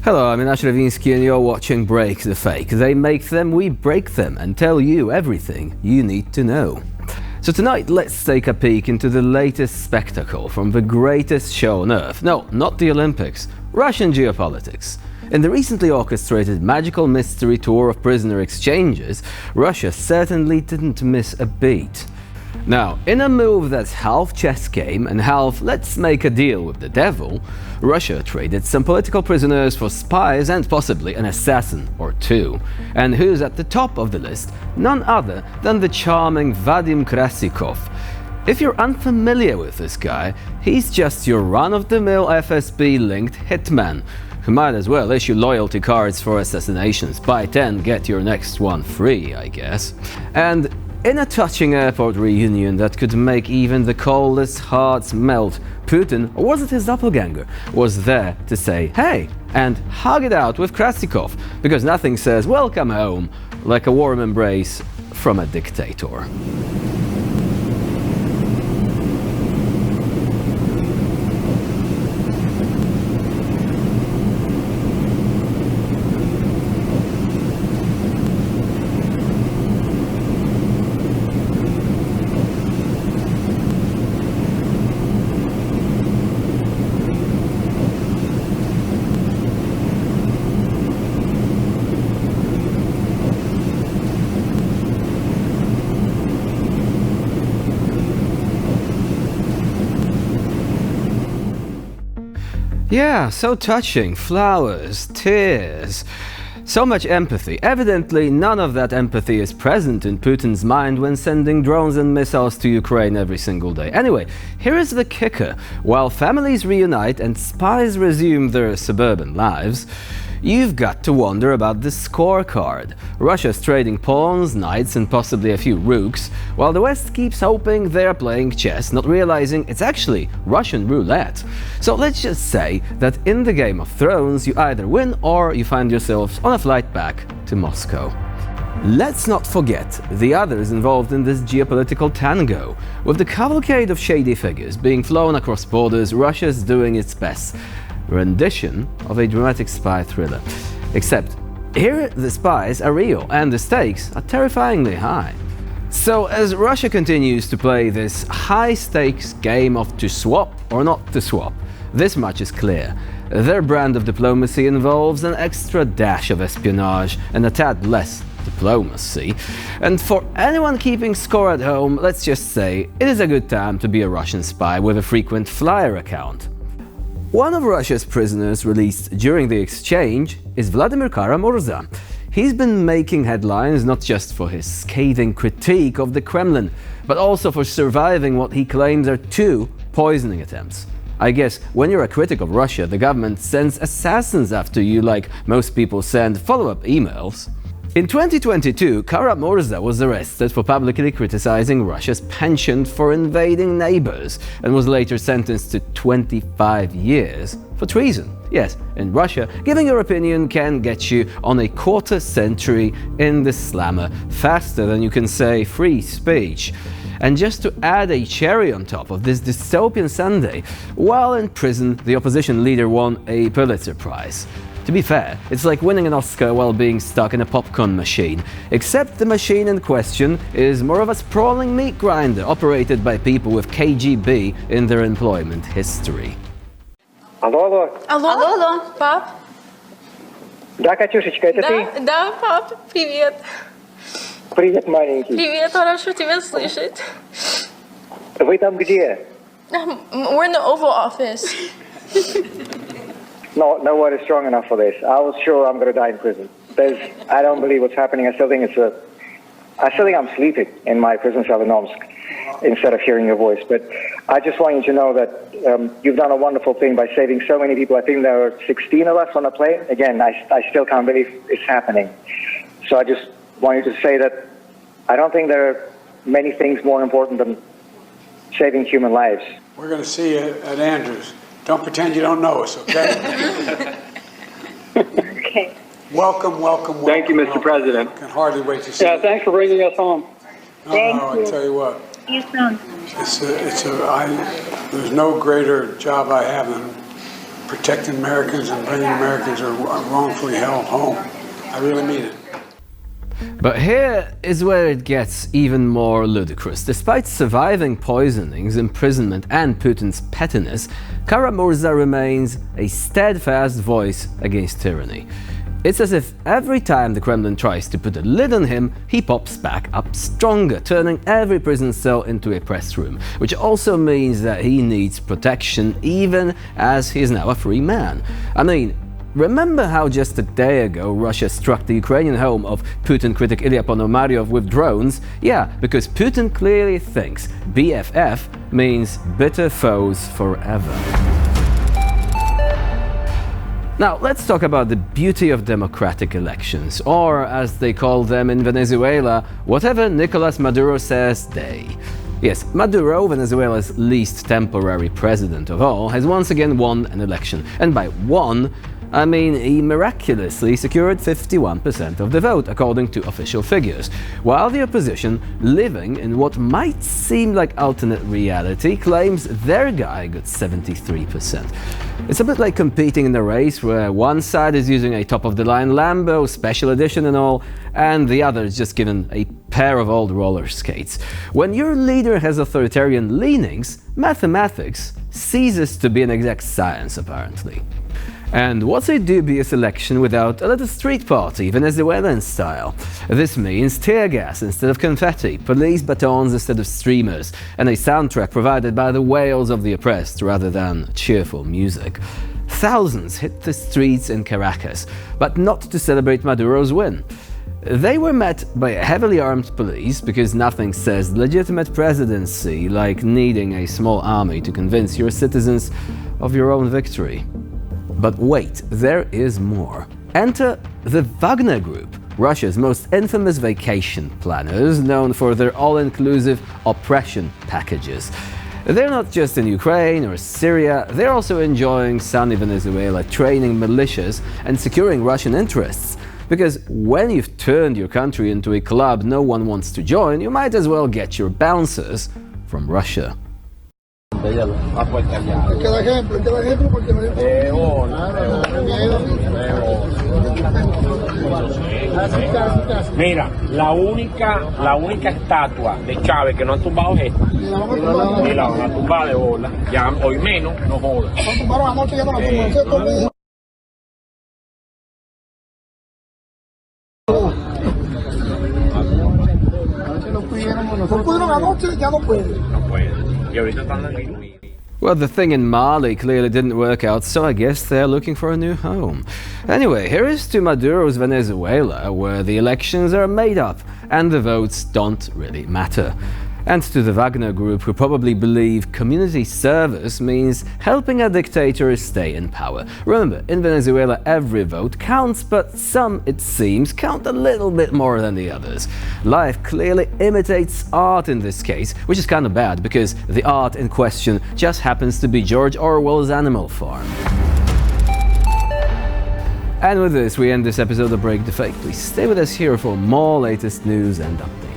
Hello, I'm Inash Ravinsky and you're watching Break the Fake. They make them, we break them and tell you everything you need to know. So tonight, let's take a peek into the latest spectacle from the greatest show on earth. No, not the Olympics, Russian geopolitics. In the recently orchestrated magical mystery tour of prisoner exchanges, Russia certainly didn't miss a beat. Now, in a move that's half chess game and half let's make a deal with the devil, Russia traded some political prisoners for spies and possibly an assassin or two. And who's at the top of the list? None other than the charming Vadim Krasikov. If you're unfamiliar with this guy, he's just your run-of-the-mill FSB-linked hitman, who might as well issue loyalty cards for assassinations. Buy 10, get your next one free, I guess. And in a touching airport reunion that could make even the coldest hearts melt, Putin, or was it his doppelganger, was there to say hey and hug it out with Krasikov, because nothing says welcome home like a warm embrace from a dictator. Yeah, so touching. Flowers, tears, so much empathy. Evidently, none of that empathy is present in Putin's mind when sending drones and missiles to Ukraine every single day. Anyway, here is the kicker. While families reunite and spies resume their suburban lives, you've got to wonder about the scorecard. Russia's trading pawns, knights and possibly a few rooks, while the West keeps hoping they're playing chess, not realizing it's actually Russian roulette. So let's just say that in the Game of Thrones you either win or you find yourselves on a flight back to Moscow. Let's not forget the others involved in this geopolitical tango. With the cavalcade of shady figures being flown across borders, Russia's doing its best rendition of a dramatic spy thriller. Except here the spies are real and the stakes are terrifyingly high. So as Russia continues to play this high-stakes game of to swap or not to swap, this much is clear. Their brand of diplomacy involves an extra dash of espionage and a tad less diplomacy. And for anyone keeping score at home, let's just say it is a good time to be a Russian spy with a frequent flyer account. One of Russia's prisoners released during the exchange is Vladimir Kara-Murza. He's been making headlines not just for his scathing critique of the Kremlin, but also for surviving what he claims are 2 poisoning attempts. I guess when you're a critic of Russia, the government sends assassins after you like most people send follow-up emails. In 2022, Kara-Murza was arrested for publicly criticizing Russia's penchant for invading neighbors and was later sentenced to 25 years for treason. Yes, in Russia, giving your opinion can get you on a quarter century in the slammer faster than you can say free speech. And just to add a cherry on top of this dystopian Sunday, while in prison, the opposition leader won a Pulitzer Prize. To be fair, it's like winning an Oscar while being stuck in a popcorn machine, except the machine in question is more of a sprawling meat grinder operated by people with KGB in their employment history. Алло, алло. Алло? Алло, пап? Да, Катюшечка, это ты? Да, пап, привет. Привет, маленький. Привет, хорошо тебя слышать. Вы там где? We're in the Oval Office. No word is strong enough for this. I was sure I'm going to die in prison. I don't believe what's happening. I still think I'm sleeping in my prison cell in Omsk instead of hearing your voice. But I just want you to know that you've done a wonderful thing by saving so many people. I think there were 16 of us on the plane. Again, I still can't believe it's happening. So I just want you to say that I don't think there are many things more important than saving human lives. We're going to see you at Andrews. Don't pretend you don't know us, okay? Okay. Welcome. Thank you, Mr. President. I can hardly wait to see you. Yeah, thanks for bringing us home. I tell you what. See you soon. There's no greater job I have than protecting Americans and bringing Americans who are wrongfully held home. I really mean it. But here is where it gets even more ludicrous. Despite surviving poisonings, imprisonment and Putin's pettiness, Kara-Murza remains a steadfast voice against tyranny. It's as if every time the Kremlin tries to put a lid on him, he pops back up stronger, turning every prison cell into a press room, which also means that he needs protection even as he is now a free man. I mean, remember how just a day ago Russia struck the Ukrainian home of Putin critic Ilya Ponomaryov with drones? Yeah, because Putin clearly thinks BFF means bitter foes forever. Now, let's talk about the beauty of democratic elections, or as they call them in Venezuela, whatever Nicolas Maduro says they. Yes, Maduro, Venezuela's least temporary president of all, has once again won an election. And by won, I mean he miraculously secured 51% of the vote, according to official figures, while the opposition, living in what might seem like alternate reality, claims their guy got 73%. It's a bit like competing in a race where one side is using a top-of-the-line Lambo, special edition and all, and the other is just given a pair of old roller skates. When your leader has authoritarian leanings, mathematics ceases to be an exact science, apparently. And what's a dubious election without a little street party, Venezuelan style? This means tear gas instead of confetti, police batons instead of streamers, and a soundtrack provided by the wails of the oppressed rather than cheerful music. Thousands hit the streets in Caracas, but not to celebrate Maduro's win. They were met by a heavily armed police because nothing says legitimate presidency like needing a small army to convince your citizens of your own victory. But wait, there is more. Enter the Wagner Group, Russia's most infamous vacation planners, known for their all-inclusive oppression packages. They're not just in Ukraine or Syria, they're also enjoying sunny Venezuela, training militias and securing Russian interests. Because when you've turned your country into a club no one wants to join, you might as well get your bouncers from Russia. Mira, la única estatua de Chávez que no han tumbado es esta. Y la van a tumbar de bola. Ya hoy menos, no jodas. No puede. Y ahorita están en el... Well, the thing in Mali clearly didn't work out, so I guess they're looking for a new home. Anyway, here is to Maduro's Venezuela, where the elections are made up and the votes don't really matter. And to the Wagner Group, who probably believe community service means helping a dictator stay in power. Remember, in Venezuela every vote counts, but some, it seems, count a little bit more than the others. Life clearly imitates art in this case, which is kind of bad, because the art in question just happens to be George Orwell's Animal Farm. And with this, we end this episode of Break the Fake. Please stay with us here for more latest news and updates.